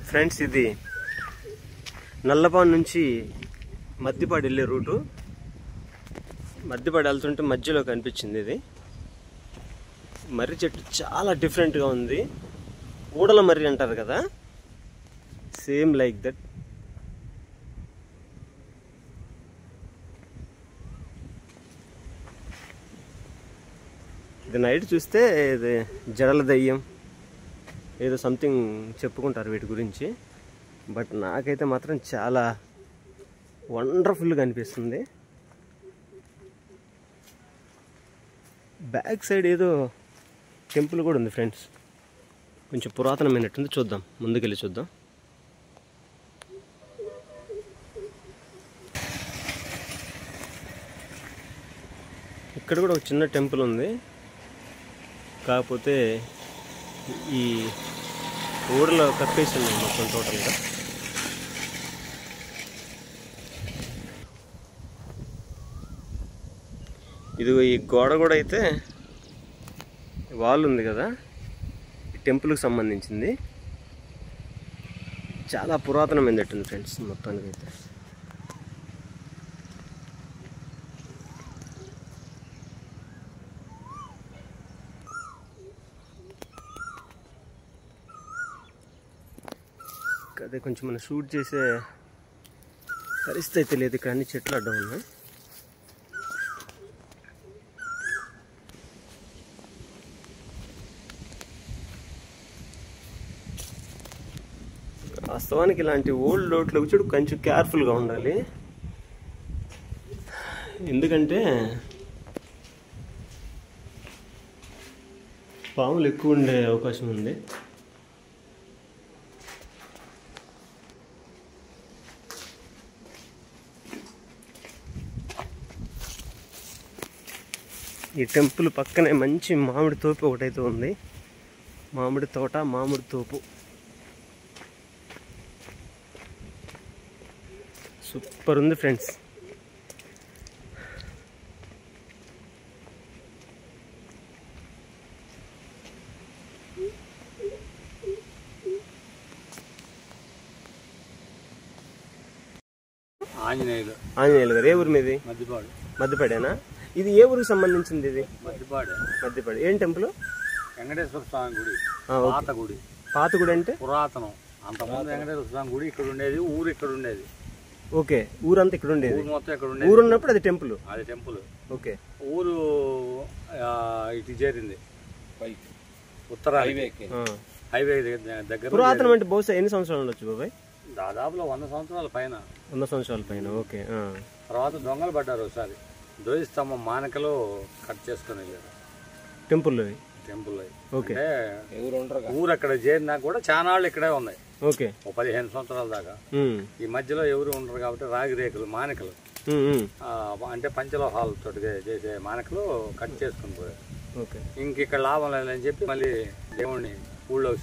Friends, ఇది నల్లపాడు నుంచి మద్దిపాడు వెళ్ళే రూటు. మద్దిపాడు వెళ్తుంటే మధ్యలో కనిపించింది ఇది మర్రి చెట్టు. చాలా డిఫరెంట్గా ఉంది. ఊడల మర్రి అంటారు కదా, సేమ్ లైక్ దట్. ఇది నైట్ చూస్తే ఇది జడల దయ్యం ఏదో సంథింగ్ చెప్పుకుంటారు వీటి గురించి. బట్ నాకైతే మాత్రం చాలా వండర్ఫుల్గా అనిపిస్తుంది. బ్యాక్ సైడ్ ఏదో టెంపుల్ కూడా ఉంది ఫ్రెండ్స్, కొంచెం పురాతనమైనట్టుంది. చూద్దాం, ముందుకెళ్ళి చూద్దాం. ఇక్కడ కూడా ఒక చిన్న టెంపుల్ ఉంది, కాకపోతే ఈ ఊరిలో కప్పేసింది మొత్తం టోటల్గా. ఇది ఈ గోడ కూడా అయితే వాల్ ఉంది కదా, ఈ టెంపుల్కి సంబంధించింది. చాలా పురాతనమైనట్టుంది ఫ్రెండ్స్ మొత్తానికి అయితే. అదే కొంచెం మనం షూట్ చేసే పరిస్థితి అయితే లేదు. ఇక్కడ అన్ని చెట్లు అడ్డం ఉన్నాయి. వాస్తవానికి ఇలాంటి ఓల్డ్ రోడ్లకు చూడు కొంచెం కేర్ఫుల్గా ఉండాలి. ఎందుకంటే పాములు ఎక్కువ ఉండే అవకాశం ఉంది. ఈ టెంపుల్ పక్కనే మంచి మామిడి తోపు ఒకటైతే ఉంది. మామిడి తోట, మామిడి తోపు సూపర్ ఉంది ఫ్రెండ్స్. ఆంజనేయులు గారు ఏ ఊరు మీది? మద్దిపాడేనా? ఇది ఏ ఊరికి సంబంధించింది? ఇది మద్దిపాడు. ఏం టెంపుల్? వెంకటేశ్వర స్వామి గుడి. పాత గుడి. పాత గుడి అంటే పురాతనం. అంతకుముందు వెంకటేశ్వర స్వామి గుడి ఇక్కడ ఉండేది, ఊరు ఇక్కడ ఉండేది. ఓకే, ఊరంతా ఇక్కడ ఉండేది. మొత్తం ఇక్కడ ఉండేది. ఊరు ఉన్నప్పుడు అది టెంపుల్. అది టెంపుల్. ఓకే, ఊరు ఇటు చేరింది ఉత్తర హైవే దగ్గర. పురాతనం అంటే బహుశా ఎన్ని సంవత్సరాలు ఉండొచ్చు బాబాయ్? దాదాపులో 100 సంవత్సరాల పైన. 100 సంవత్సరాల పైన. ఓకే. తర్వాత దొంగలు పడ్డారు ఒకసారి. ధ్వజస్తంభం మానకలు కట్ చేసుకుని వెళ్ళారు టెంపుల్. ఓకే. ఊరు అక్కడ చేరినా కూడా చాలా ఇక్కడే ఉన్నాయి. ఓకే, 15 సంవత్సరాల దాకా. ఈ మధ్యలో ఎవరు ఉండరు కాబట్టి రాగి రేకులు, మానికలు అంటే పంచలోహాల తోటి చేసే మానికలు కట్ చేసుకుని పోయారు. ఇంక ఇక్కడ లాభం లేదని చెప్పి మళ్ళీ దేవుడిని ఊళ్ళో